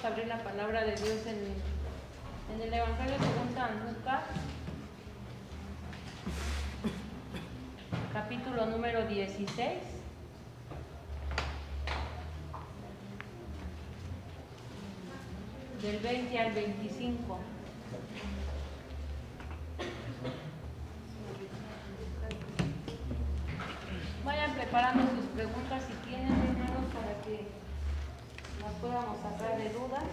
Vamos a abrir la palabra de Dios en el Evangelio según San Lucas, capítulo número 16. Del 20 al 25. Vayan preparando sus preguntas si tienen, hermanos, para que nos podamos sacar de dudas.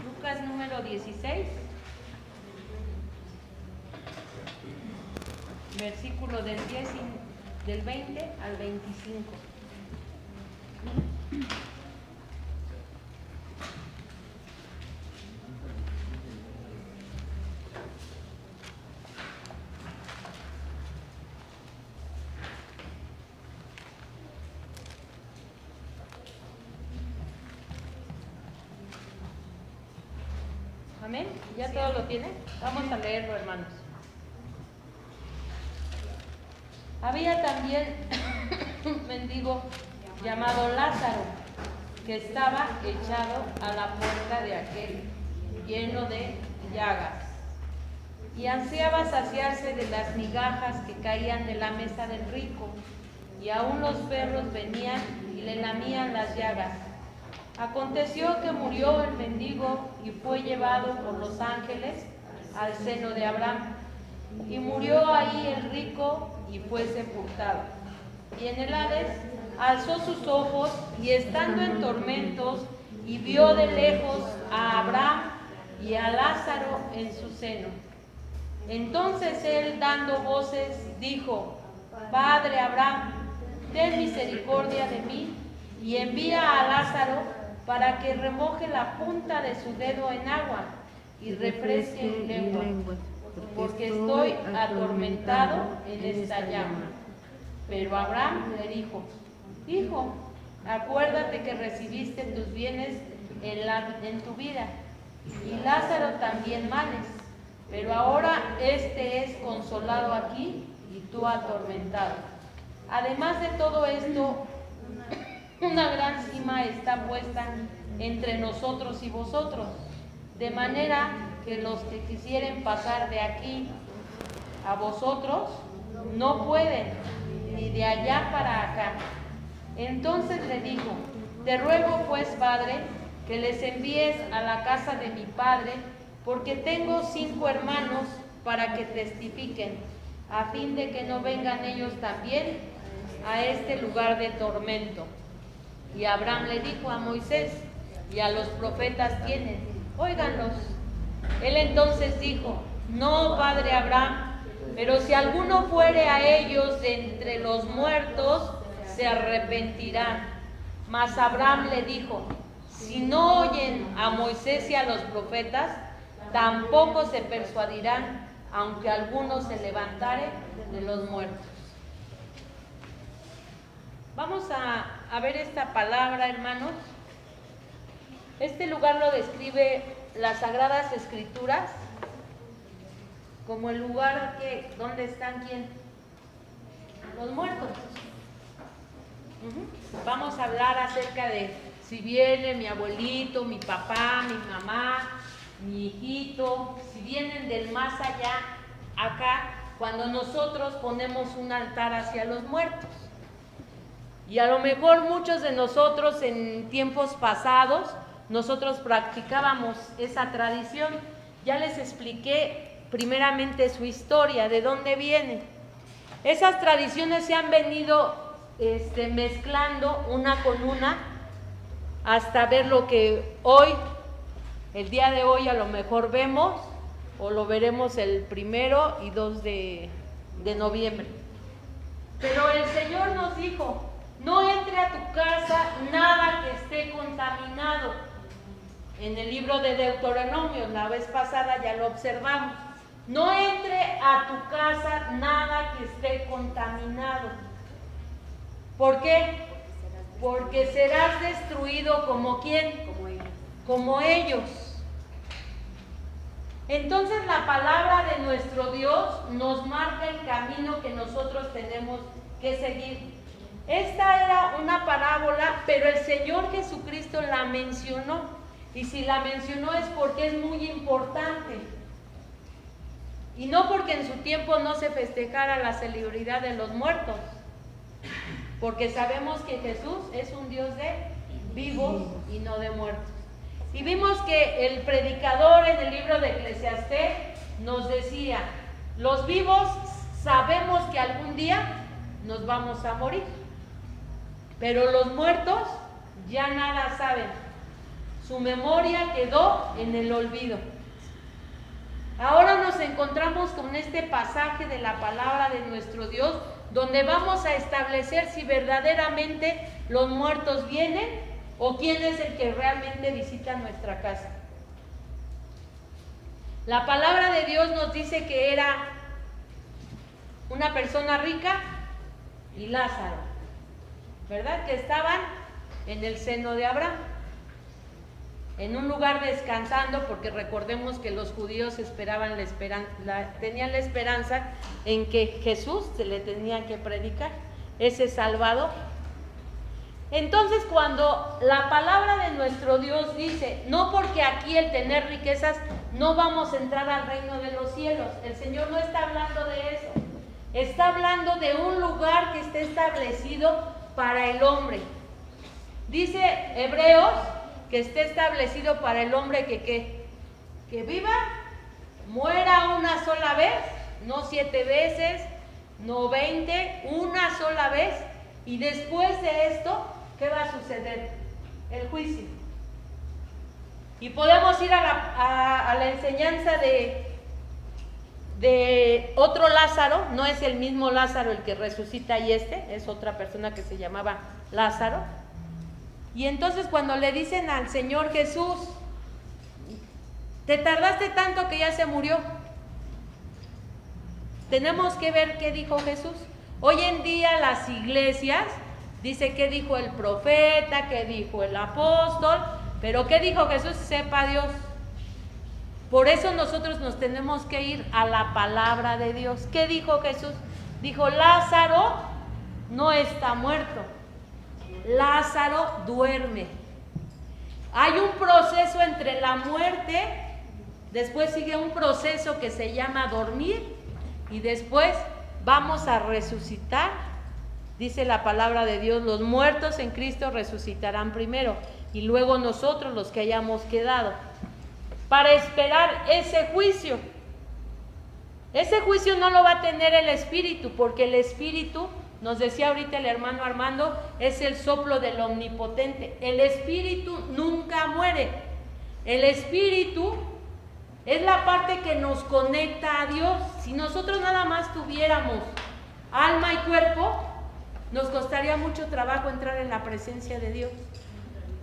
Lucas número 16, versículo del 20 al 25. Amén. ¿Ya todo lo tiene? Vamos a leerlo, hermanos. Había también un mendigo llamado Lázaro, que estaba echado a la puerta de aquel, lleno de llagas, y ansiaba saciarse de las migajas que caían de la mesa del rico, y aún los perros venían y le lamían las llagas. Aconteció que murió el mendigo y fue llevado por los ángeles al seno de Abraham. Y murió ahí el rico y fue sepultado. Y en el Hades alzó sus ojos y estando en tormentos, y vio de lejos a Abraham y a Lázaro en su seno. Entonces él, dando voces, dijo: Padre Abraham, ten misericordia de mí, y envía a Lázaro para que remoje la punta de su dedo en agua y refresque mi lengua, porque estoy atormentado en esta llama. Pero Abraham le dijo: Hijo, acuérdate que recibiste tus bienes en tu vida, y Lázaro también males, pero ahora este es consolado aquí y tú atormentado. Además de todo esto, una gran sima está puesta entre nosotros y vosotros, de manera que los que quisieren pasar de aquí a vosotros no pueden, ni de allá para acá. Entonces le dijo: Te ruego pues, Padre, que les envíes a la casa de mi padre, porque tengo 5 hermanos, para que testifiquen, a fin de que no vengan ellos también a este lugar de tormento. Y Abraham le dijo a Moisés y a los profetas tienen, óiganlos. Él entonces dijo: No, padre Abraham, pero si alguno fuere a ellos de entre los muertos, se arrepentirán. Mas Abraham le dijo: Si no oyen a Moisés y a los profetas, tampoco se persuadirán, aunque alguno se levantare de los muertos. Vamos a ver esta palabra, hermanos. Este lugar lo describe las Sagradas Escrituras como el lugar donde están ¿quién? Los muertos. Vamos a hablar acerca de si viene mi abuelito, mi papá, mi mamá, mi hijito, si vienen del más allá, acá, cuando nosotros ponemos un altar hacia los muertos. Y a lo mejor muchos de nosotros en tiempos pasados, nosotros practicábamos esa tradición. Ya les expliqué primeramente su historia, de dónde viene. Esas tradiciones se han venido mezclando una con una hasta ver lo que hoy, el día de hoy a lo mejor vemos o lo veremos el 1 y 2 de noviembre. Pero el Señor nos dijo: no entre a tu casa nada que esté contaminado. En el libro de Deuteronomio, la vez pasada ya lo observamos. No entre a tu casa nada que esté contaminado. ¿Por qué? Porque serás destruido como ¿quién? Como ellos. Entonces la palabra de nuestro Dios nos marca el camino que nosotros tenemos que seguir. Esta era una parábola pero el Señor Jesucristo la mencionó. Y si la mencionó es porque es muy importante. Y no porque en su tiempo no se festejara la celebridad de los muertos. Porque sabemos que Jesús es un Dios de vivos y no de muertos. Y vimos que el predicador en el libro de Eclesiastés nos decía, los vivos sabemos que algún día nos vamos a morir, pero los muertos ya nada saben. Su memoria quedó en el olvido. Ahora nos encontramos con este pasaje de la palabra de nuestro Dios, donde vamos a establecer si verdaderamente los muertos vienen o quién es el que realmente visita nuestra casa. La palabra de Dios nos dice que era una persona rica y Lázaro, ¿verdad? Que estaban en el seno de Abraham, en un lugar descansando, porque recordemos que los judíos esperaban tenían la esperanza en que Jesús se le tenía que predicar, ese Salvador. Entonces, cuando la palabra de nuestro Dios dice, no porque aquí el tener riquezas no vamos a entrar al reino de los cielos, el Señor no está hablando de eso, está hablando de un lugar que está establecido para el hombre. Dice Hebreos que esté establecido para el hombre que viva, muera una sola vez, no 7 veces, no 20, una sola vez, y después de esto, ¿qué va a suceder? El juicio. Y podemos ir a la enseñanza de otro Lázaro, no es el mismo Lázaro el que resucita y es otra persona que se llamaba Lázaro. Y entonces cuando le dicen al Señor Jesús, te tardaste tanto que ya se murió, tenemos que ver qué dijo Jesús. Hoy en día las iglesias dice qué dijo el profeta, qué dijo el apóstol, pero qué dijo Jesús, sepa Dios. Por eso nosotros nos tenemos que ir a la palabra de Dios. ¿Qué dijo Jesús? Dijo, Lázaro no está muerto, Lázaro duerme. Hay un proceso entre la muerte, después sigue un proceso que se llama dormir y después vamos a resucitar. Dice la palabra de Dios, los muertos en Cristo resucitarán primero y luego nosotros los que hayamos quedado, para esperar ese juicio. Ese juicio no lo va a tener el Espíritu, porque el Espíritu, nos decía ahorita el hermano Armando, es el soplo del Omnipotente. El Espíritu nunca muere. El Espíritu es la parte que nos conecta a Dios. Si nosotros nada más tuviéramos alma y cuerpo, nos costaría mucho trabajo entrar en la presencia de Dios,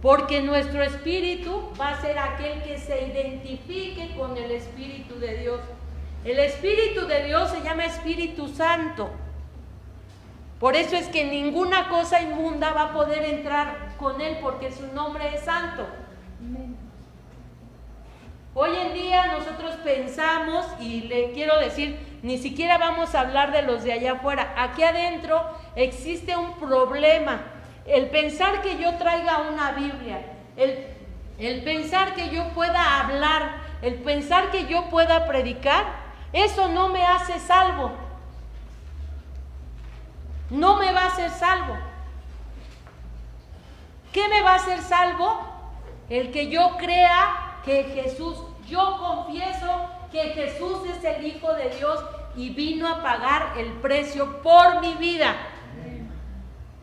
porque nuestro espíritu va a ser aquel que se identifique con el Espíritu de Dios. El Espíritu de Dios se llama Espíritu Santo. Por eso es que ninguna cosa inmunda va a poder entrar con él, porque su nombre es santo. Hoy en día nosotros pensamos, y le quiero decir, ni siquiera vamos a hablar de los de allá afuera. Aquí adentro existe un problema. El pensar que yo traiga una Biblia, el pensar que yo pueda hablar, el pensar que yo pueda predicar, eso no me hace salvo. No me va a hacer salvo. ¿Qué me va a hacer salvo? El que yo crea que Jesús, yo confieso que Jesús es el Hijo de Dios y vino a pagar el precio por mi vida.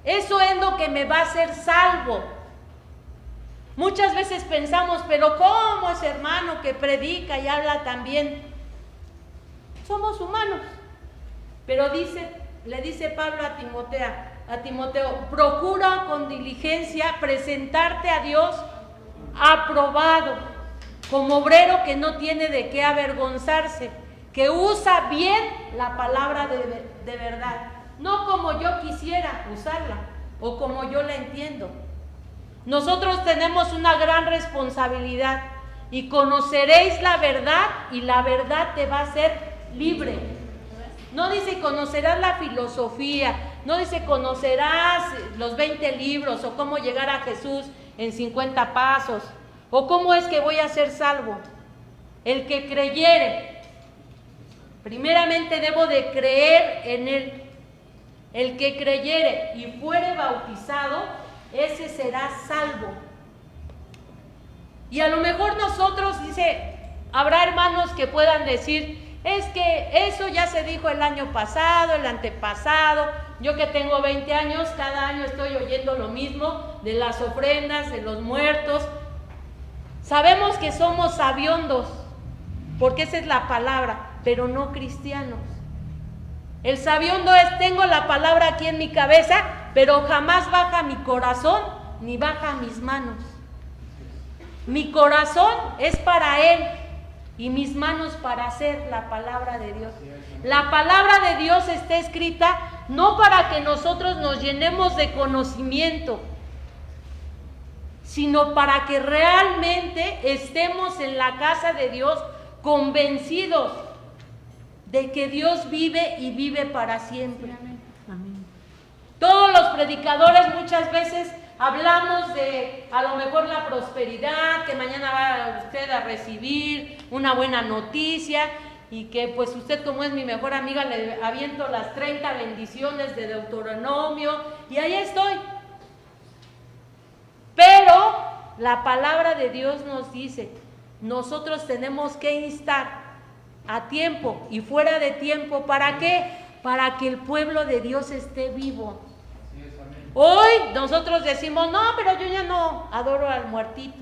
Eso es lo que me va a hacer salvo. Muchas veces pensamos, pero ¿cómo ese hermano que predica y habla tan bien? Somos humanos. Pero le dice Pablo a Timoteo, procura con diligencia presentarte a Dios aprobado, como obrero que no tiene de qué avergonzarse, que usa bien la palabra de verdad, no como yo quisiera usarla o como yo la entiendo. Nosotros tenemos una gran responsabilidad, y conoceréis la verdad y la verdad te va a hacer libre. No dice conocerás la filosofía, no dice conocerás los 20 libros o cómo llegar a Jesús en 50 pasos o cómo es que voy a ser salvo. El que creyere, primeramente debo de creer en Él. El que creyere y fuere bautizado, ese será salvo. Y a lo mejor nosotros, dice, habrá hermanos que puedan decir, es que eso ya se dijo el año pasado, el antepasado, yo que tengo 20 años, cada año estoy oyendo lo mismo de las ofrendas, de los muertos. Sabemos que somos sabiondos, porque esa es la palabra, pero no cristianos. El sabiondo es, tengo la palabra aquí en mi cabeza, pero jamás baja mi corazón, ni baja mis manos. Mi corazón es para Él y mis manos para hacer la palabra de Dios. La palabra de Dios está escrita no para que nosotros nos llenemos de conocimiento, sino para que realmente estemos en la casa de Dios convencidos de que Dios vive y vive para siempre. Amén. Todos los predicadores muchas veces hablamos de a lo mejor la prosperidad, que mañana va usted a recibir una buena noticia y que pues usted, como es mi mejor amiga, le aviento las 30 bendiciones de Deuteronomio y ahí estoy. Pero la palabra de Dios nos dice, nosotros tenemos que instar a tiempo y fuera de tiempo. ¿Para qué? Para que el pueblo de Dios esté vivo. Hoy nosotros decimos, no, pero yo ya no adoro al muertito.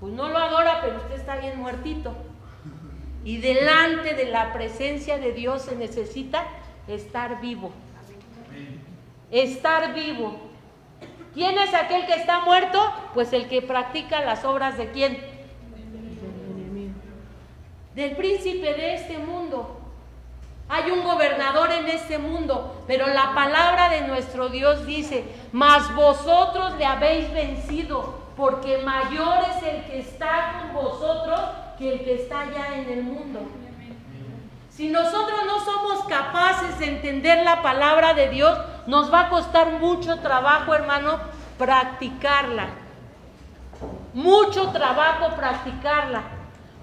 Pues no lo adora, pero usted está bien muertito. Y delante de la presencia de Dios se necesita estar vivo. Estar vivo. ¿Quién es aquel que está muerto? Pues el que practica las obras de ¿quién? Del príncipe de este mundo. Hay un gobernador en este mundo, pero la palabra de nuestro Dios dice, mas vosotros le habéis vencido, porque mayor es el que está con vosotros que el que está ya en el mundo. Si nosotros no somos capaces de entender la palabra de Dios, nos va a costar mucho trabajo, hermano, practicarla. Mucho trabajo practicarla.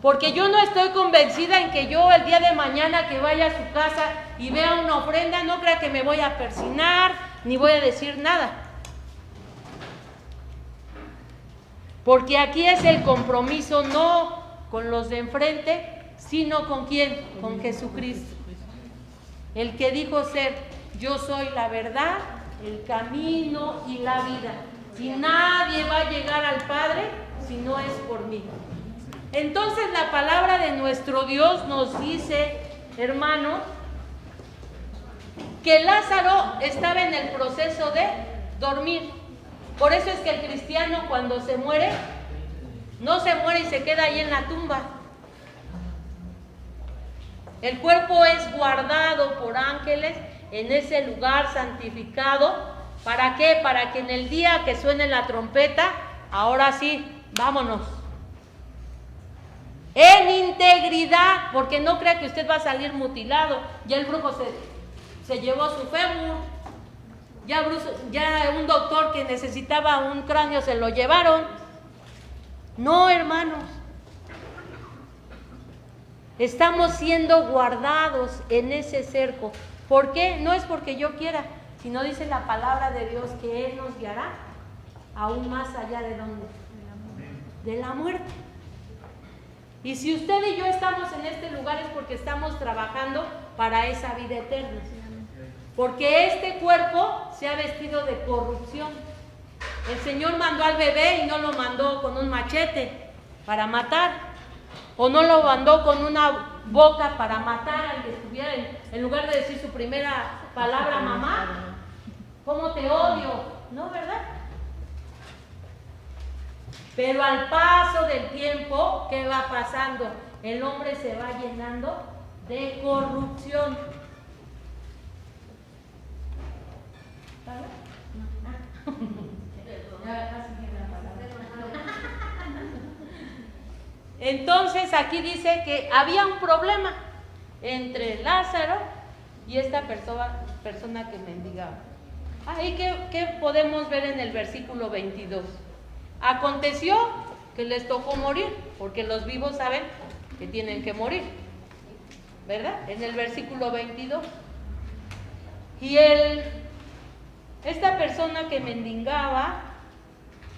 Porque yo no estoy convencida en que yo el día de mañana que vaya a su casa y vea una ofrenda, no crea que me voy a persignar, ni voy a decir nada. Porque aquí es el compromiso no con los de enfrente, sino con ¿quién? Con Jesucristo. El que dijo ser, yo soy la verdad, el camino y la vida. Si nadie va a llegar al Padre, si no es por mí. Entonces la palabra de nuestro Dios nos dice, hermanos, que Lázaro estaba en el proceso de dormir. Por eso es que el cristiano cuando se muere, no se muere y se queda ahí en la tumba. El cuerpo es guardado por ángeles en ese lugar santificado. ¿Para qué? Para que en el día que suene la trompeta, ahora sí, vámonos. En integridad, porque no crea que usted va a salir mutilado. Ya el brujo se llevó su fémur. Ya un doctor que necesitaba un cráneo se lo llevaron. No, hermanos. Estamos siendo guardados en ese cerco. ¿Por qué? No es porque yo quiera, sino dice la palabra de Dios que Él nos guiará aún más allá de ¿dónde? De la muerte. Y si usted y yo estamos en este lugar es porque estamos trabajando para esa vida eterna. Porque este cuerpo se ha vestido de corrupción. El Señor mandó al bebé y no lo mandó con un machete para matar. O no lo mandó con una boca para matar al que estuviera en lugar de decir su primera palabra, mamá, ¿cómo te odio? No, ¿verdad? Pero al paso del tiempo, ¿qué va pasando? El hombre se va llenando de corrupción. Entonces aquí dice que había un problema entre Lázaro y esta persona persona que mendigaba. Ahí ¿qué podemos ver en el versículo 22? Aconteció que les tocó morir, porque los vivos saben que tienen que morir, ¿verdad? En el versículo 22. Y esta persona que mendigaba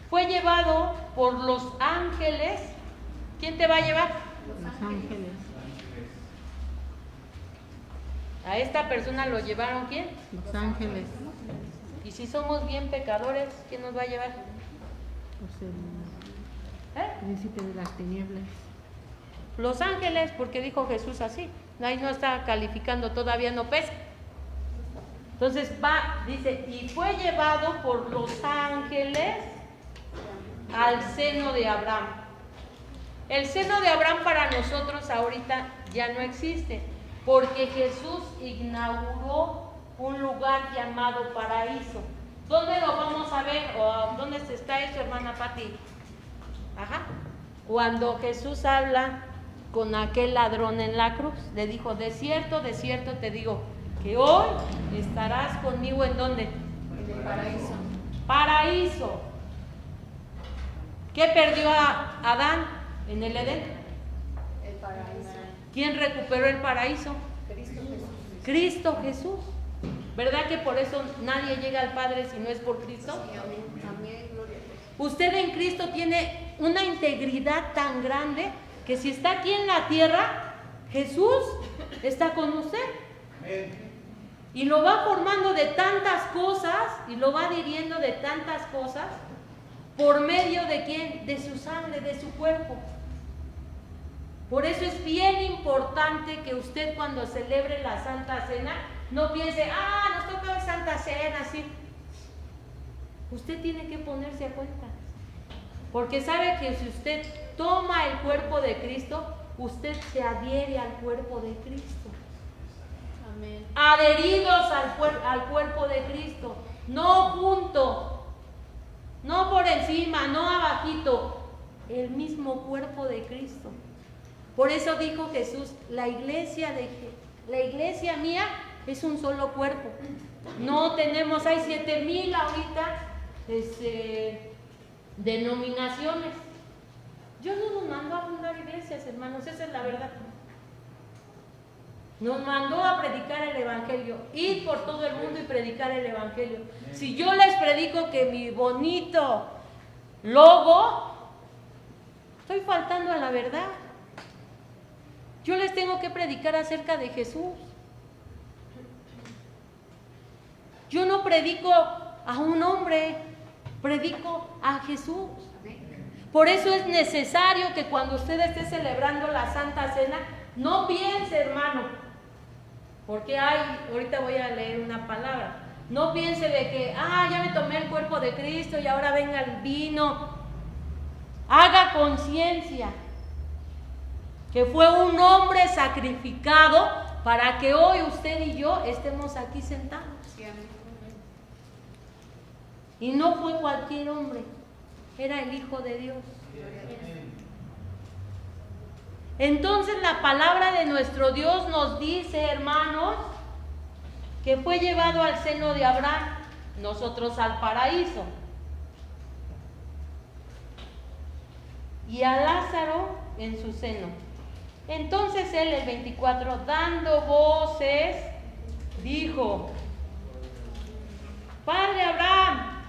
fue llevado por los ángeles. ¿Quién te va a llevar? Los ángeles. A esta persona lo llevaron ¿quién? Los ángeles. Y si somos bien pecadores, ¿quién nos va a llevar? Pues el príncipe de las tinieblas. Los ángeles, porque dijo Jesús así. Ahí no está calificando, todavía no pesa. Entonces dice, y fue llevado por los ángeles al seno de Abraham. El seno de Abraham para nosotros ahorita ya no existe, porque Jesús inauguró un lugar llamado paraíso. ¿Dónde lo vamos a ver? ¿O dónde está eso, hermana Pati? Ajá. Cuando Jesús habla con aquel ladrón en la cruz, le dijo, de cierto te digo, que hoy estarás conmigo ¿en dónde? En el paraíso. Paraíso. ¿Qué perdió a Adán en el Edén? El paraíso. ¿Quién recuperó el paraíso? Cristo Jesús. Cristo Jesús. ¿Verdad que por eso nadie llega al Padre si no es por Cristo? Sí, amén. Amén, gloria a Dios. Usted en Cristo tiene una integridad tan grande que si está aquí en la tierra, Jesús está con usted. Y lo va formando de tantas cosas y lo va dirigiendo de tantas cosas por medio de ¿quién? De su sangre, de su cuerpo. Por eso es bien importante que usted cuando celebre la Santa Cena no piense, nos toca Santa Cena, sí. Usted tiene que ponerse a cuenta. Porque sabe que si usted toma el cuerpo de Cristo, usted se adhiere al cuerpo de Cristo. Amén. Adheridos al cuerpo de Cristo, no junto, no por encima, no abajito, el mismo cuerpo de Cristo. Por eso dijo Jesús, la iglesia mía es un solo cuerpo. No tenemos, hay 7,000 ahorita denominaciones. Dios no nos mandó a fundar iglesias, hermanos, esa es la verdad. Nos mandó a predicar el evangelio, ir por todo el mundo y predicar el evangelio. Si yo les predico que mi bonito logo, estoy faltando a la verdad. Yo les tengo que predicar acerca de Jesús. Yo no predico a un hombre, predico a Jesús. Por eso es necesario que cuando usted esté celebrando la Santa Cena, no piense, hermano, porque ahorita voy a leer una palabra. No piense de que, ya me tomé el cuerpo de Cristo y ahora venga el vino. Haga conciencia que fue un hombre sacrificado para que hoy usted y yo estemos aquí sentados. Sí, amén. Y no fue cualquier hombre, era el Hijo de Dios. Entonces la palabra de nuestro Dios nos dice, hermanos, que fue llevado al seno de Abraham, nosotros al paraíso. Y a Lázaro en su seno. Entonces él, el 24, dando voces, dijo, Padre Abraham,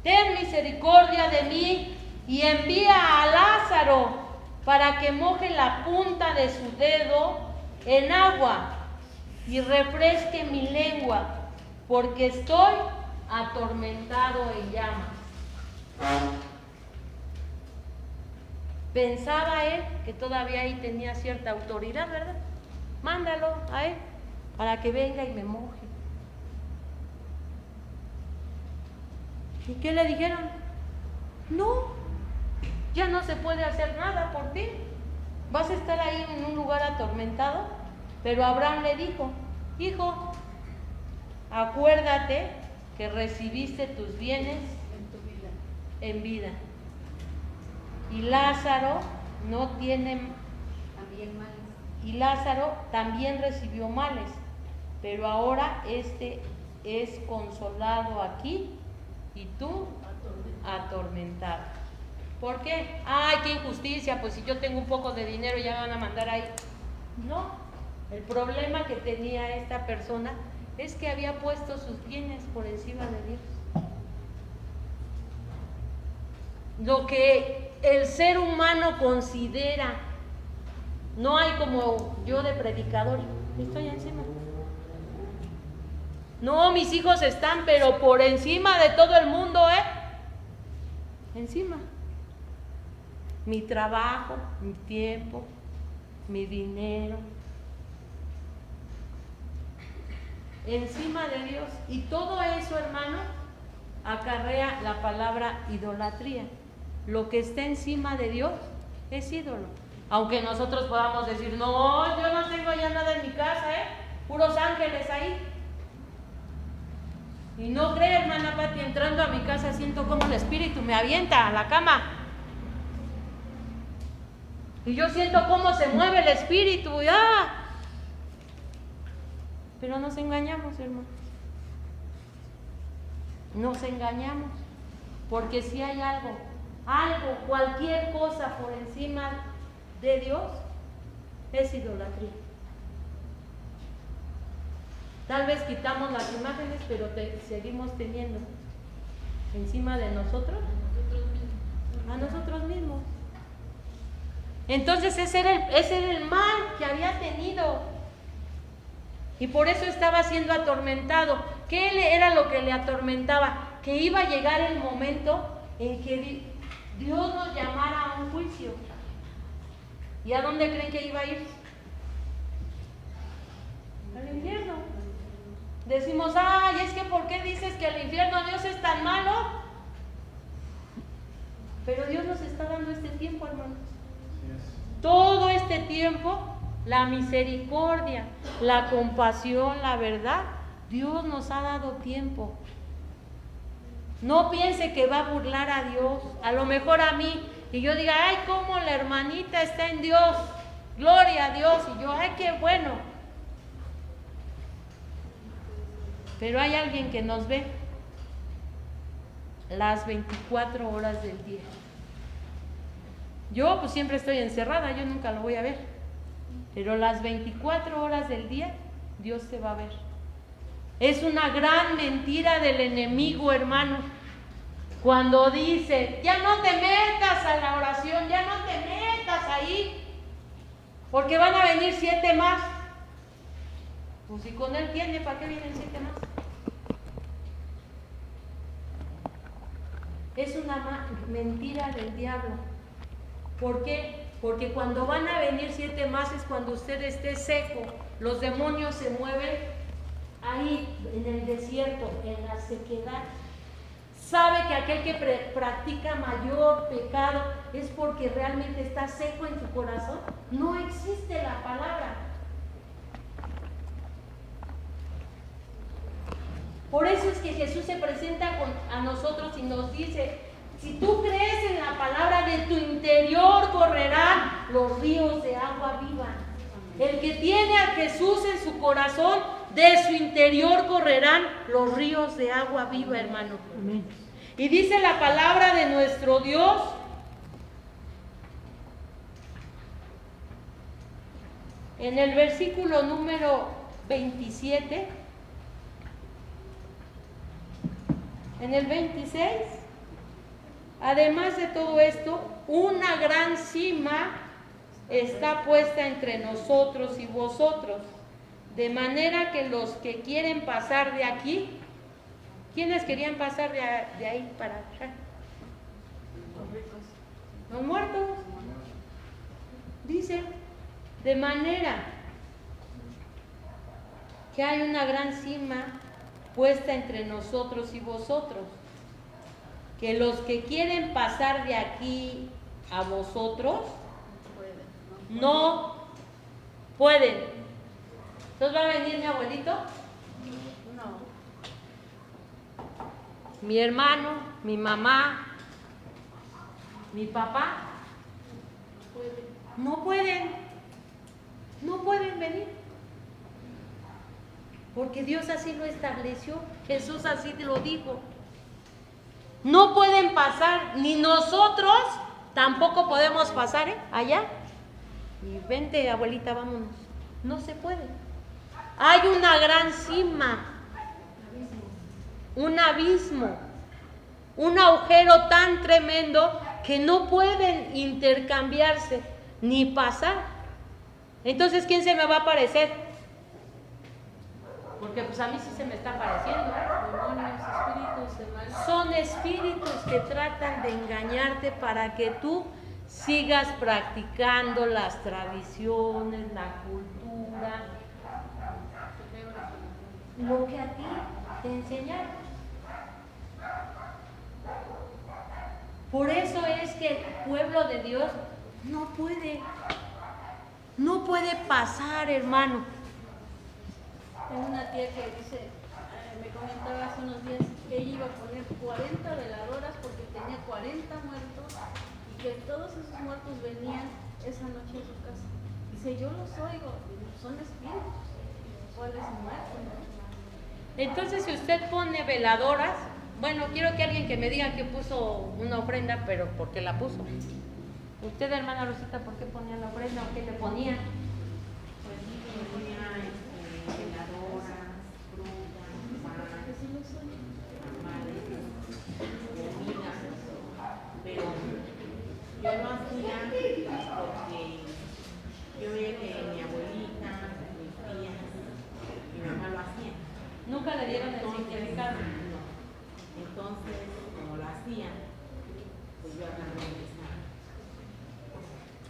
ten misericordia de mí y envía a Lázaro para que moje la punta de su dedo en agua y refresque mi lengua, porque estoy atormentado en llamas. Pensaba él que todavía ahí tenía cierta autoridad, ¿verdad? Mándalo a él para que venga y me moje. ¿Y qué le dijeron? No, ya no se puede hacer nada por ti. Vas a estar ahí en un lugar atormentado. Pero Abraham le dijo, hijo, acuérdate que recibiste tus bienes en vida. Y Lázaro no tiene, También males. y Lázaro también recibió males, pero ahora este es consolado aquí y tú atormentado. ¿Por qué? ¡Ay, qué injusticia! Pues si yo tengo un poco de dinero ya me van a mandar ahí. No, el problema que tenía esta persona es que había puesto sus bienes por encima de Dios. Lo que el ser humano considera, no hay como yo de predicador, estoy encima. No, mis hijos están, pero por encima de todo el mundo, encima. Mi trabajo, mi tiempo, mi dinero, encima de Dios. Y todo eso, hermano, acarrea la palabra idolatría. Lo que está encima de Dios es ídolo. Aunque nosotros podamos decir, no, yo no tengo ya nada en mi casa, puros ángeles ahí. Y no cree, hermana Pati, entrando a mi casa siento como el espíritu me avienta a la cama. Y yo siento cómo se mueve el espíritu. Pero nos engañamos, hermano. Nos engañamos. Porque si hay algo, cualquier cosa por encima de Dios, es idolatría. Tal vez quitamos las imágenes, pero seguimos teniendo encima de nosotros a nosotros mismos. Entonces ese era el mal que había tenido. Y por eso estaba siendo atormentado. ¿Qué era lo que le atormentaba? Que iba a llegar el momento en que Dios nos llamara a un juicio. ¿Y a dónde creen que iba a ir? Al infierno. Decimos, ay, es que ¿por qué dices que el infierno, Dios es tan malo? Pero Dios nos está dando este tiempo, hermanos. Todo este tiempo, la misericordia, la compasión, la verdad, Dios nos ha dado tiempo. No piense que va a burlar a Dios, a lo mejor a mí, y yo diga, ay, cómo la hermanita está en Dios, gloria a Dios, y yo, ay, qué bueno. Pero hay alguien que nos ve las 24 horas del día. Yo pues siempre estoy encerrada, yo nunca lo voy a ver. Pero las 24 horas del día, Dios te va a ver. Es una gran mentira del enemigo, hermano. Cuando dice, ya no te metas a la oración, ya no te metas ahí, porque van a venir 7 más. Pues si con él tiene, ¿para qué vienen 7 más? Es una mentira del diablo. ¿Por qué? Porque cuando van a venir 7 más es cuando usted esté seco. Los demonios se mueven ahí en el desierto, en la sequedad. Sabe que aquel que practica mayor pecado es porque realmente está seco en su corazón. No existe la palabra. Por eso es que Jesús se presenta a nosotros y nos dice, si tú crees en la palabra, de tu interior correrán los ríos de agua viva. El que tiene a Jesús en su corazón, de su interior correrán los ríos de agua viva, hermano. Amén. Y dice la palabra de nuestro Dios, en el versículo número 27, en el 26, además de todo esto, una gran cima está puesta entre nosotros y vosotros, de manera que los que quieren pasar de aquí, ¿quiénes querían pasar de ahí para allá? Los muertos. Dice, de manera que hay una gran cima puesta entre nosotros y vosotros, que los que quieren pasar de aquí a vosotros no pueden. Entonces va a venir mi abuelito, No. mi hermano, mi mamá, mi papá. No pueden venir. porque Dios así lo estableció, Jesús así lo dijo. No pueden pasar, ni nosotros tampoco podemos pasar allá. Y vente, abuelita, vámonos. No se puede. Hay una gran cima, un abismo, un agujero tan tremendo que no pueden intercambiarse ni pasar. Entonces, ¿quién se me va a aparecer? Porque pues a mí sí se me está apareciendo. Demonios, espíritus de mal. Son espíritus que tratan de engañarte para que tú sigas practicando las tradiciones, la cultura, lo que a ti te enseñaron. Por eso es que el pueblo de Dios no puede pasar, hermano. Tengo una tía que dice, me comentaba hace unos días que ella iba a poner 40 veladoras porque tenía 40 muertos y que todos esos muertos venían esa noche a su casa. Dice, yo los oigo, son espíritus. ¿Cuál es muerto? Entonces, si usted pone veladoras, bueno, quiero que alguien que me diga que puso una ofrenda, pero ¿por qué la puso? Usted, hermana Rosita, ¿por qué ponía la ofrenda o qué le ponía? Pues ponía veladoras, frutas, tamales, comidas, pero yo lo hacía porque yo veía que mi abuelita, mis tías, mi mamá lo hacían. Nunca le dieron el significado. No. Entonces, como lo hacían, pues yo agarré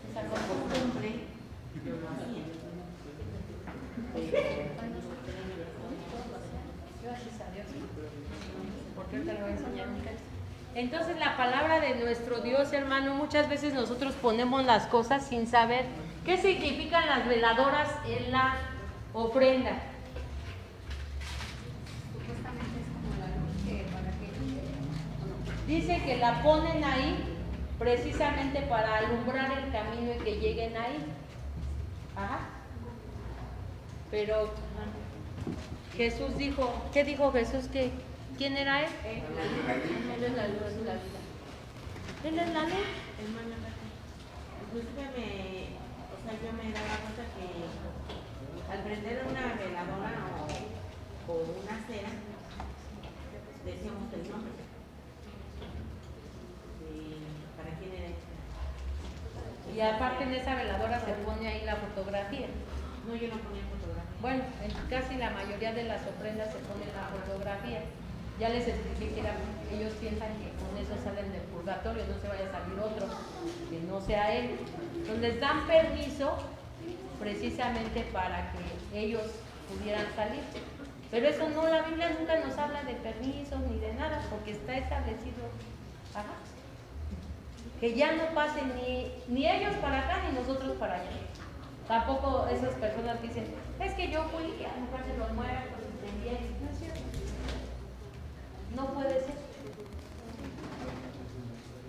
esa costumbre, yo lo hacía. Gracias a Dios. Porque ahorita le voy a enseñar un cacho. Entonces, la palabra de nuestro Dios, hermano, muchas veces nosotros ponemos las cosas sin saber qué significan las veladoras en la ofrenda. Supuestamente es como la luz que para que... Dice que la ponen ahí precisamente para alumbrar el camino y que lleguen ahí. Ajá. Pero Jesús dijo, ¿qué dijo Jesús? ¿Quién era él? Él es la luz de la vida. Él es la luz. Inclusive yo me daba cuenta que al prender una veladora o una cera, decíamos el nombre. ¿Para quién era hecha? Y aparte en esa veladora se pone ahí la fotografía. No, yo no ponía fotografía. Bueno, en casi la mayoría de las ofrendas se pone la fotografía. Ya les expliqué que ellos piensan que con eso salen del purgatorio, no se vaya a salir otro, que no sea él. Entonces les dan permiso precisamente para que ellos pudieran salir. Pero eso no, la Biblia nunca nos habla de permisos ni de nada, porque está establecido. Ajá. Que ya no pasen ni ellos para acá ni nosotros para allá. Tampoco esas personas dicen, es que yo fui y a lo mejor se los muertos, no es cierto. No puede ser.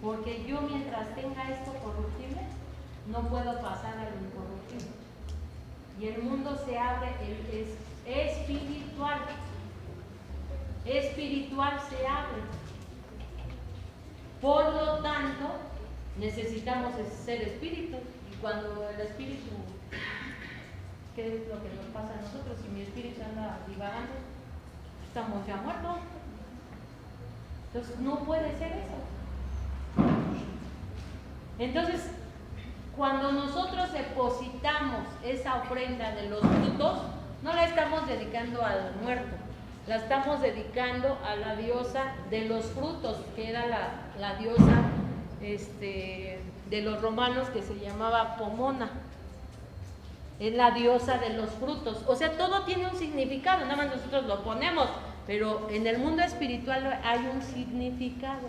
Porque yo mientras tenga esto corruptible, no puedo pasar a lo incorruptible. Y el mundo se abre, es espiritual. Espiritual se abre. Por lo tanto, necesitamos ser espíritu. Y cuando el espíritu, ¿qué es lo que nos pasa a nosotros? Si mi espíritu anda divagando, estamos ya muertos. Entonces, no puede ser eso. Entonces, cuando nosotros depositamos esa ofrenda de los frutos, no la estamos dedicando al muerto, la estamos dedicando a la diosa de los frutos, que era la diosa de los romanos, que se llamaba Pomona. Es la diosa de los frutos. O sea, todo tiene un significado, nada más nosotros lo ponemos, pero en el mundo espiritual hay un significado.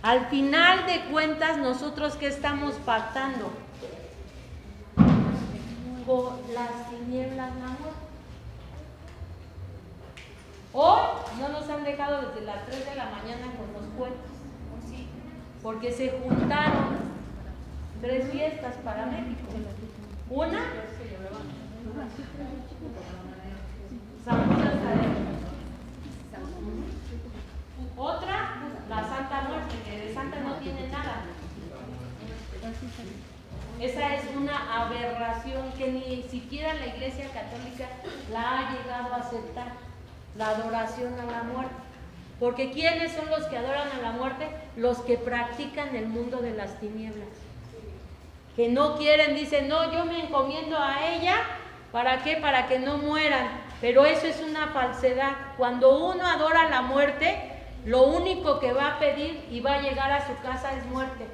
Al final de cuentas, nosotros ¿qué estamos pactando? Con las tinieblas, la muerte. Hoy no nos han dejado desde las 3 de la mañana con los cohetes, porque se juntaron 3 fiestas para México. Una San Judas Tadeo. Otra, la Santa Muerte, que de santa no tiene nada. Esa es una aberración que ni siquiera la Iglesia Católica la ha llegado a aceptar, la adoración a la muerte. Porque ¿quiénes son los que adoran a la muerte? Los que practican el mundo de las tinieblas. Que no quieren, dicen, no, yo me encomiendo a ella, ¿para qué? Para que no mueran. Pero eso es una falsedad. Cuando uno adora la muerte, lo único que va a pedir y va a llegar a su casa es muerte.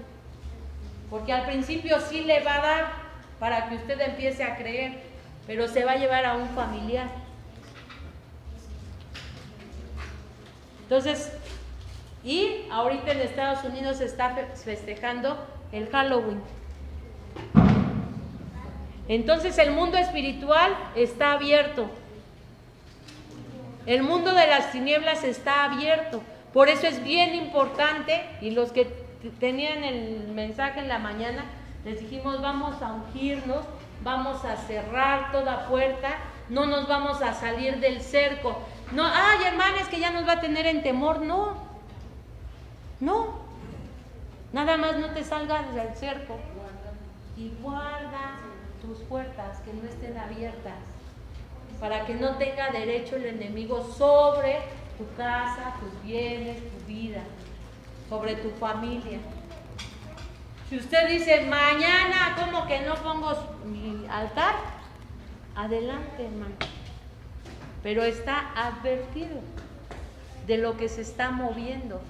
Porque al principio sí le va a dar para que usted empiece a creer, pero se va a llevar a un familiar. Entonces, y ahorita en Estados Unidos se está festejando el Halloween. Entonces el mundo espiritual está abierto. El mundo de las tinieblas está abierto. Por eso es bien importante, y los que tenían el mensaje en la mañana, les dijimos, vamos a ungirnos, vamos a cerrar toda puerta, no nos vamos a salir del cerco. No, ay, hermana, es que ya nos va a tener en temor. No, nada más no te salgas del cerco y guarda tus puertas, que no estén abiertas, para que no tenga derecho el enemigo sobre tu casa, tus bienes, tu vida, sobre tu familia. Si usted dice, mañana, ¿cómo que no pongo mi altar? Adelante, hermano. Pero está advertido de lo que se está moviendo.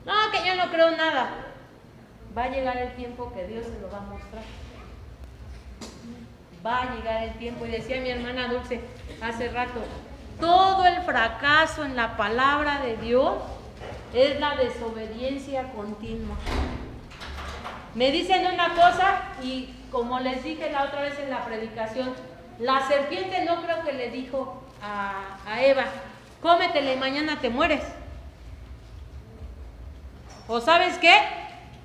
No, que yo no creo nada. Va a llegar el tiempo que Dios se lo va a mostrar. Va a llegar el tiempo, y decía mi hermana Dulce hace rato, todo el fracaso en la palabra de Dios es la desobediencia continua. Me dicen una cosa, y como les dije la otra vez en la predicación, la serpiente no creo que le dijo a Eva, cómetela y mañana te mueres. O ¿sabes qué?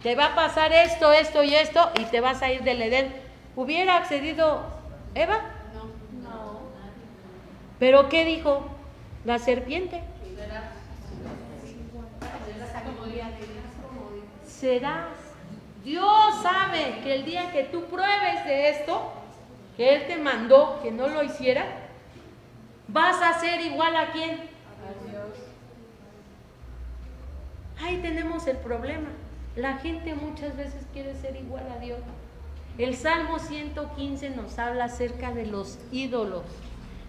Te va a pasar esto, esto y esto, y te vas a ir del Edén. ¿Hubiera accedido Eva? No. ¿Pero qué dijo la serpiente? Serás. Dios sabe que el día que tú pruebes de esto, que Él te mandó que no lo hiciera, vas a ser igual a quién. A Dios. Ahí tenemos el problema. La gente muchas veces quiere ser igual a Dios. El Salmo 115 nos habla acerca de los ídolos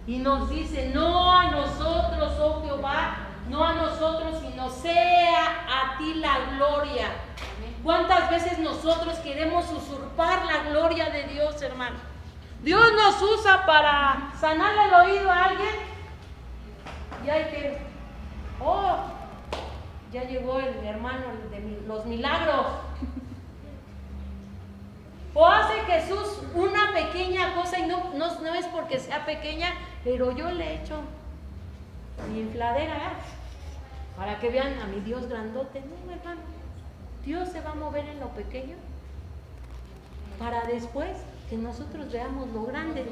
y nos dice, no a nosotros, oh Jehová, no a nosotros, sino sea a ti la gloria. ¿Cuántas veces nosotros queremos usurpar la gloria de Dios, hermano? Dios nos usa para sanarle el oído a alguien y hay que, ya llegó el hermano de los milagros. O hace Jesús una pequeña cosa, y no es porque sea pequeña, pero yo le he hecho mi infladera, para que vean a mi Dios grandote. No, hermano, Dios se va a mover en lo pequeño para después que nosotros veamos lo grande.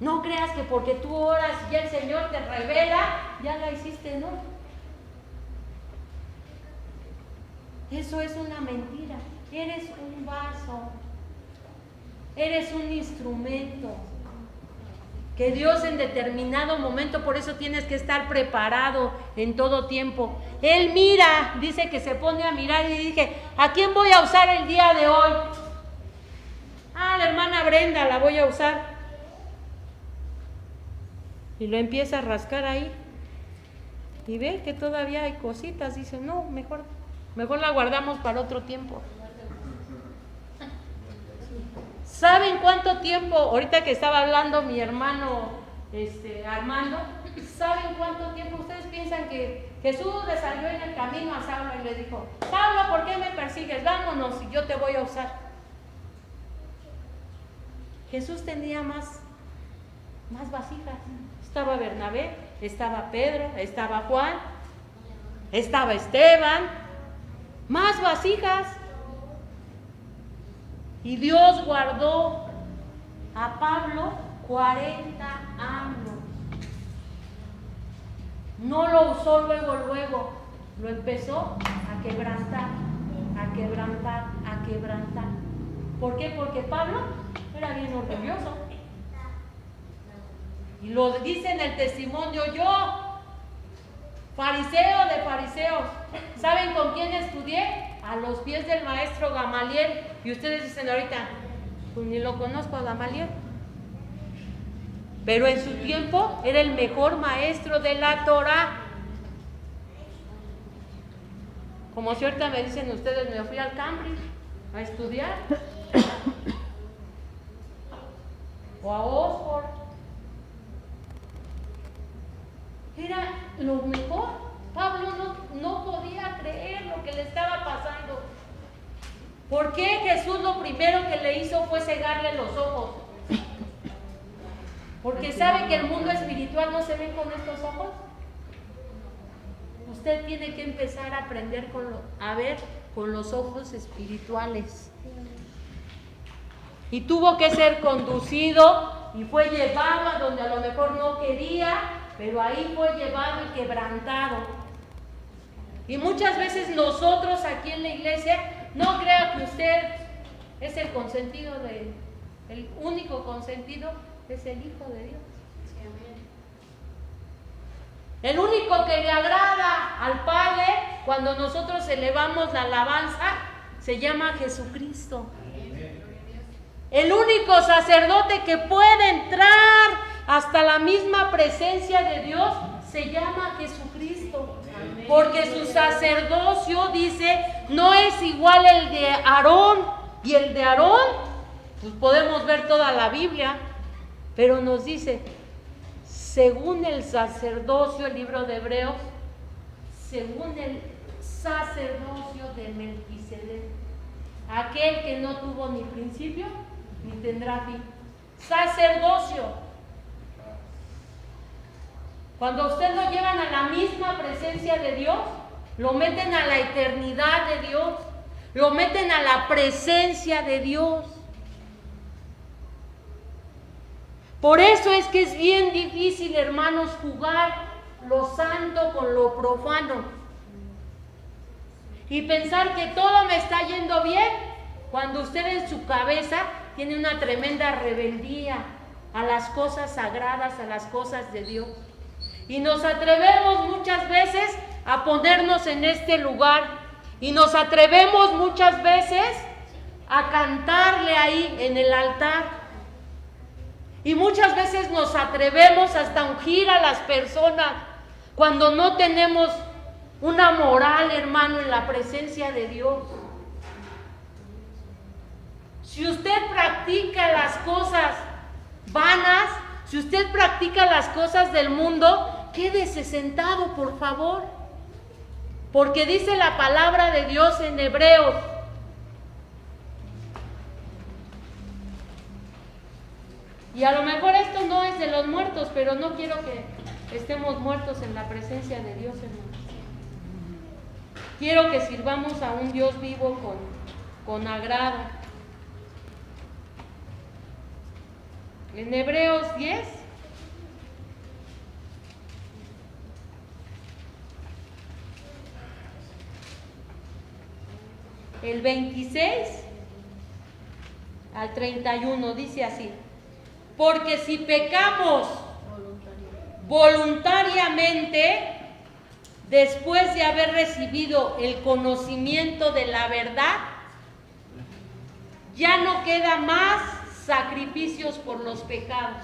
No creas que porque tú oras y ya el Señor te revela, ya la hiciste, no. Eso es una mentira. Eres un vaso, eres un instrumento que Dios en determinado momento, por eso tienes que estar preparado en todo tiempo. Él mira, dice que se pone a mirar, y dije, ¿a quién voy a usar el día de hoy? La hermana Brenda la voy a usar. Y lo empieza a rascar ahí y ve que todavía hay cositas, dice, no, mejor la guardamos para otro tiempo. ¿Saben cuánto tiempo? Ahorita que estaba hablando mi hermano Armando, ¿saben cuánto tiempo? Ustedes piensan que Jesús le salió en el camino a Saulo y le dijo, Saulo, ¿por qué me persigues? Vámonos y yo te voy a usar. Jesús tenía más vasijas. Estaba Bernabé, estaba Pedro, estaba Juan, estaba Esteban, más vasijas. Y Dios guardó a Pablo 40 años. No lo usó luego, lo empezó a quebrantar, a quebrantar, a quebrantar. ¿Por qué? Porque Pablo era bien orgulloso. Y lo dice en el testimonio: yo, fariseo de fariseos. ¿Saben con quién estudié? A los pies del maestro Gamaliel. Y ustedes dicen ahorita, pues ni lo conozco a Gamaliel. Pero en su tiempo era el mejor maestro de la Torá. Como si ahorita me dicen ustedes, me fui al Cambridge a estudiar. O a Oxford. Era lo mejor. Pablo no podía creer lo que le estaba pasando. ¿Por qué Jesús lo primero que le hizo fue cegarle los ojos? Porque sabe que el mundo espiritual no se ve con estos ojos. Usted tiene que empezar a aprender a ver con los ojos espirituales. Y tuvo que ser conducido y fue llevado a donde a lo mejor no quería, pero ahí fue llevado y quebrantado. Y muchas veces nosotros aquí en la iglesia, no crea que usted es el consentido el único consentido es el Hijo de Dios. El único que le agrada al Padre cuando nosotros elevamos la alabanza se llama Jesucristo. El único sacerdote que puede entrar hasta la misma presencia de Dios se llama Jesucristo. Porque su sacerdocio, dice, no es igual el de Aarón. Y el de Aarón, pues podemos ver toda la Biblia, pero nos dice, según el sacerdocio, el libro de Hebreos, según el sacerdocio de Melquisedec, aquel que no tuvo ni principio ni tendrá fin. Sacerdocio. Cuando usted lo llevan a la misma presencia de Dios, lo meten a la eternidad de Dios, lo meten a la presencia de Dios. Por eso es que es bien difícil, hermanos, jugar lo santo con lo profano y pensar que todo me está yendo bien cuando usted en su cabeza tiene una tremenda rebeldía a las cosas sagradas, a las cosas de Dios. Y nos atrevemos muchas veces a ponernos en este lugar y nos atrevemos muchas veces a cantarle ahí en el altar. Y muchas veces nos atrevemos hasta ungir a las personas cuando no tenemos una moral, hermano, en la presencia de Dios. Si usted practica las cosas vanas, si usted practica las cosas del mundo, quédese sentado, por favor. Porque dice la palabra de Dios en Hebreos. Y a lo mejor esto no es de los muertos, pero no quiero que estemos muertos en la presencia de Dios, hermano. Quiero que sirvamos a un Dios vivo con agrado. En Hebreos 10, el 26 al 31 dice así: porque si pecamos voluntariamente, después de haber recibido el conocimiento de la verdad, ya no queda más sacrificios por los pecados,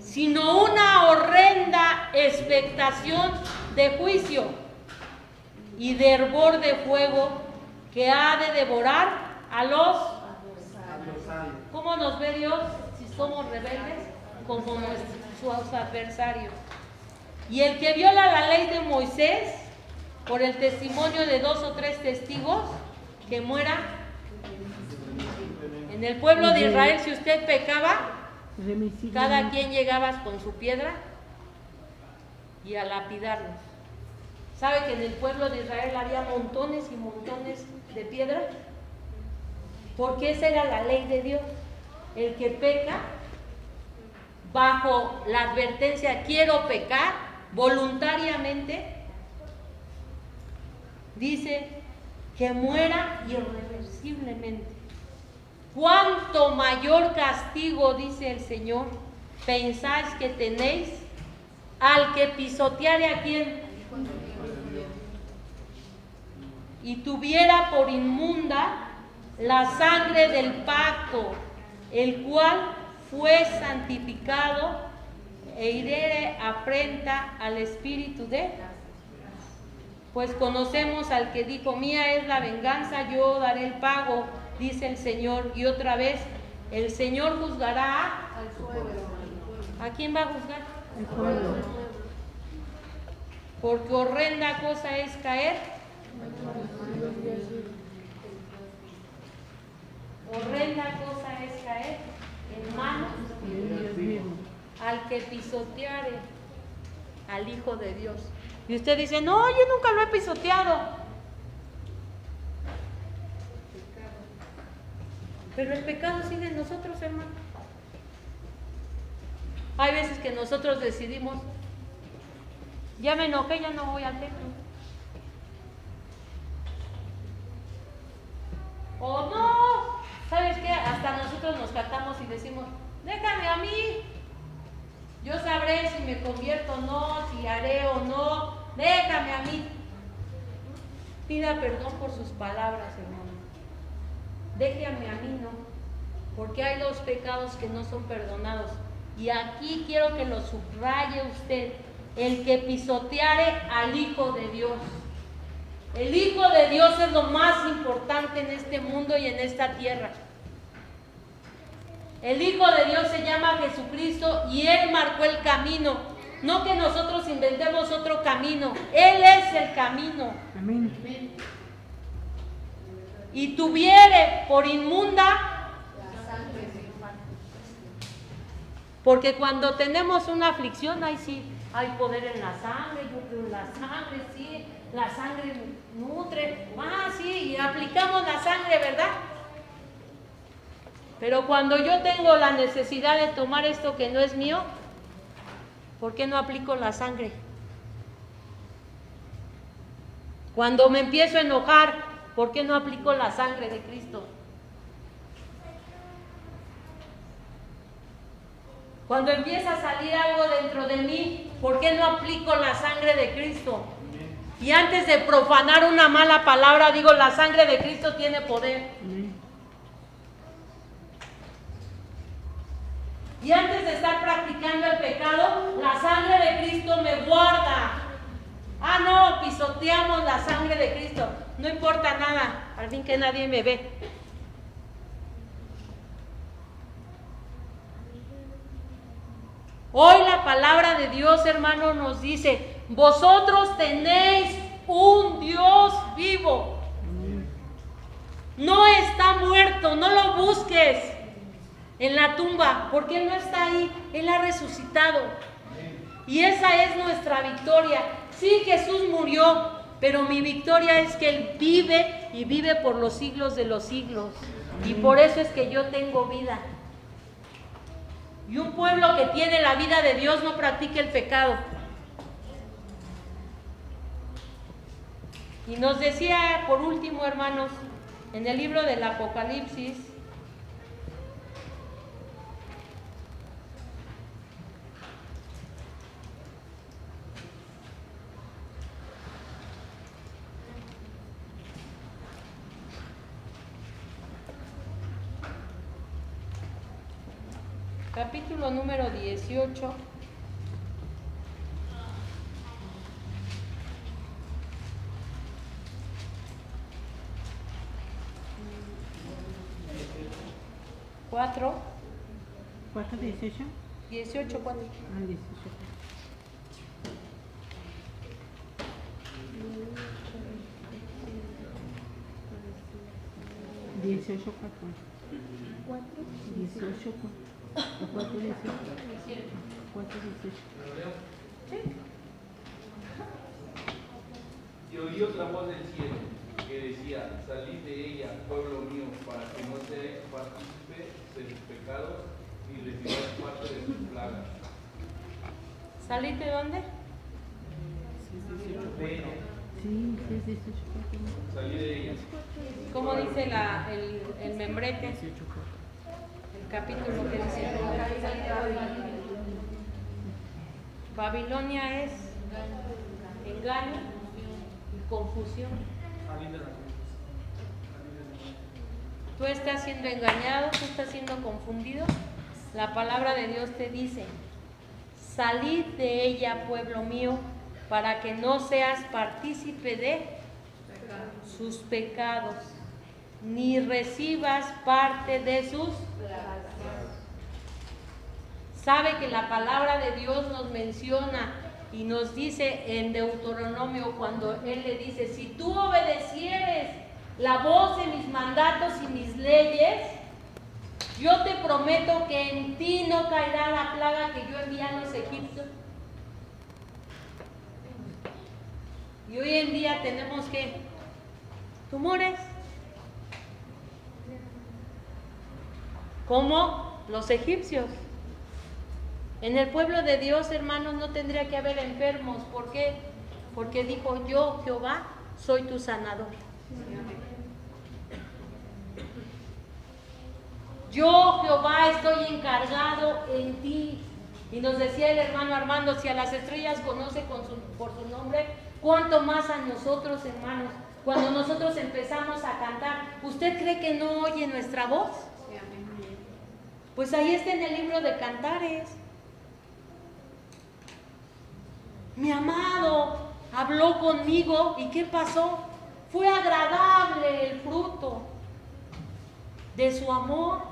sino una horrenda expectación de juicio y de hervor de fuego que ha de devorar a los... ¿Cómo nos ve Dios si somos rebeldes? Como sus adversarios. Y el que viola la ley de Moisés por el testimonio de 2 o 3 testigos, que muera. En el pueblo de Israel, si usted pecaba, cada quien llegaba con su piedra y a lapidarlos. ¿Sabe que en el pueblo de Israel había montones y montones de piedra? Porque esa era la ley de Dios. el que peca bajo la advertencia quiero pecar voluntariamente, dice que muera irreversiblemente. Cuánto mayor castigo, dice el Señor, pensáis que tenéis al que pisoteare a quién y tuviera por inmunda la sangre del pacto, el cual fue santificado e hiriere afrenta al espíritu de, pues conocemos al que dijo, mía es la venganza, yo daré el pago, dice el Señor. Y otra vez, el Señor juzgará al pueblo. ¿a quién va a juzgar? El pueblo. Porque horrenda cosa es caer. Horrenda cosa es caer en manos al que pisoteare al Hijo de Dios. Y usted dice, no, yo nunca lo he pisoteado. Pero el pecado sigue en nosotros, hermano. Hay veces que nosotros decidimos, ya me enojé, ya no voy al templo. O no, ¿sabes qué? Hasta nosotros nos catamos y decimos, déjame a mí. Yo sabré si me convierto o no, si haré o no. Déjame a mí. Pida perdón por sus palabras, hermano. Déjame a mí, no. Porque hay los pecados que no son perdonados. Y aquí quiero que lo subraye usted. El que pisoteare al Hijo de Dios. El Hijo de Dios es lo más importante en este mundo y en esta tierra. El Hijo de Dios se llama Jesucristo y Él marcó el camino. No que nosotros inventemos otro camino. Él es el camino. Amén. Y tuviere por inmunda, porque cuando tenemos una aflicción, ahí sí hay poder en la sangre. Yo creo en la sangre, sí, la sangre nutre. Sí, y aplicamos la sangre, ¿verdad? Pero cuando yo tengo la necesidad de tomar esto que no es mío, ¿por qué no aplico la sangre? Cuando me empiezo a enojar, ¿por qué no aplico la sangre de Cristo? Cuando empieza a salir algo dentro de mí, ¿por qué no aplico la sangre de Cristo? Y antes de profanar una mala palabra, digo, la sangre de Cristo tiene poder. Y antes de estar practicando el pecado, la sangre de Cristo me guarda. No, pisoteamos la sangre de Cristo. No importa nada, al fin que nadie me ve. Hoy la palabra de Dios, hermano, nos dice, vosotros tenéis un Dios vivo. No está muerto, no lo busques en la tumba, porque Él no está ahí, Él ha resucitado. Y esa es nuestra victoria. Sí, Jesús murió, pero mi victoria es que Él vive y vive por los siglos de los siglos. Y por eso es que yo tengo vida. Y un pueblo que tiene la vida de Dios no practica el pecado. Y nos decía por último, hermanos, en el libro del Apocalipsis, capítulo número 18. ¿4? ¿4, 18? 18, 4. 18. 18, 4. 18, 4, 18. 4, 18. Y oí otra voz del cielo, que decía: salid de ella, pueblo mío, para que no seáis partícipe de sus pecados y recibáis parte de sus plagas. ¿Salid de dónde? De ella, Sí, 6, 18, 4. salid de ella. ¿Cómo dice el membrete? 18, 4. El capítulo que dice. Babilonia es engaño y confusión. Tú estás siendo engañado, tú estás siendo confundido. La palabra de Dios te dice: salid de ella, pueblo mío, para que no seas partícipe de sus pecados, ni recibas parte de sus plagas. Sabe que la palabra de Dios nos menciona y nos dice en Deuteronomio, cuando Él le dice: si tú obedecieres la voz de mis mandatos y mis leyes, yo te prometo que en ti no caerá la plaga que yo envié a los egipcios. Y hoy en día tenemos que tumores, como los egipcios. En el pueblo de Dios, hermanos, no tendría que haber enfermos. ¿Por qué? Porque dijo: yo, Jehová, soy tu sanador. Yo, Jehová, estoy encargado en ti. Y nos decía el hermano Armando: si a las estrellas conoce por su nombre, ¿cuánto más a nosotros, hermanos? Cuando nosotros empezamos a cantar, ¿usted cree que no oye nuestra voz? Pues ahí está en el libro de Cantares. Mi amado habló conmigo, ¿y qué pasó? Fue agradable el fruto de su amor.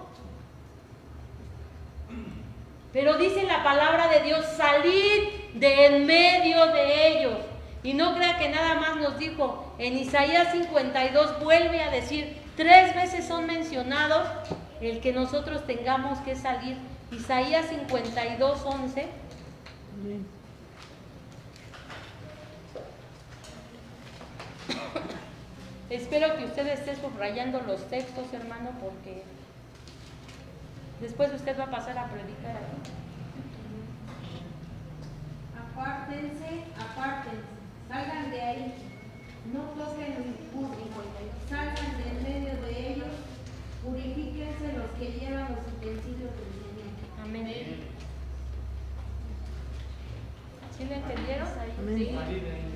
Pero dice la palabra de Dios: salid de en medio de ellos. Y no crea que nada más nos dijo. En Isaías 52 vuelve a decir, 3 veces son mencionados el que nosotros tengamos que salir. Isaías 52, 11. Espero que usted esté subrayando los textos, hermano, porque después usted va a pasar a predicar aquí. Apártense, salgan de ahí, no toquen el público, salgan de en medio de ellos, purifíquense los que llevan los utensilios del Señor. Amén. ¿Sí le entendieron? Amén. Sí. Salid de ahí.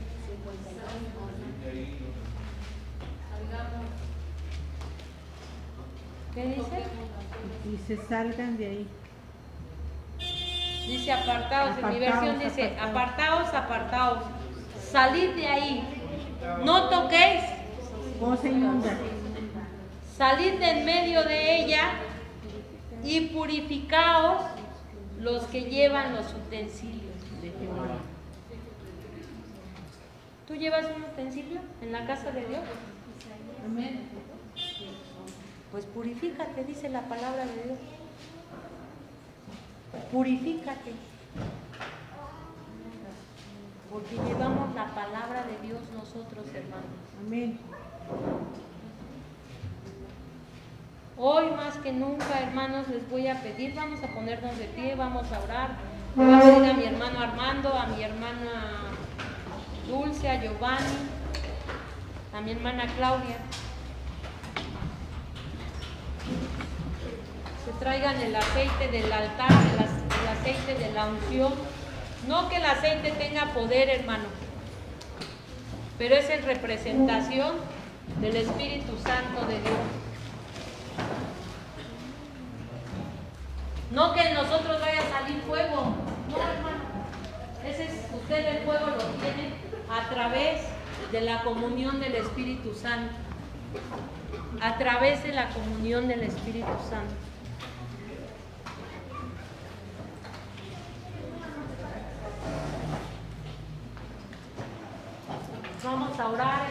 De ahí. ¿Qué dice? Dice: salgan de ahí. Dice apartaos, en mi Apartaos, versión dice apartaos. apartaos, salid de ahí, no toquéis, Cosa inmunda. salid de en medio de ella y purificaos los que llevan los utensilios. De Jehová. ¿Tú llevas un utensilio en la casa de Dios? Amén. Pues purifícate, dice la palabra de Dios. Purifícate. Porque llevamos la palabra de Dios nosotros, hermanos. Amén. Hoy más que nunca, hermanos, les voy a pedir, vamos a ponernos de pie, vamos a orar. Le voy a pedir a mi hermano Armando, a mi hermana Dulce, a Giovanni, a mi hermana Claudia, que traigan el aceite del altar, el aceite de la unción. No que el aceite tenga poder, hermano, pero es en representación del Espíritu Santo de Dios. No que en nosotros vaya a salir fuego, no, hermano. Usted el fuego lo tiene a través de la comunión del Espíritu Santo. A través de la comunión del Espíritu Santo. Vamos a orar.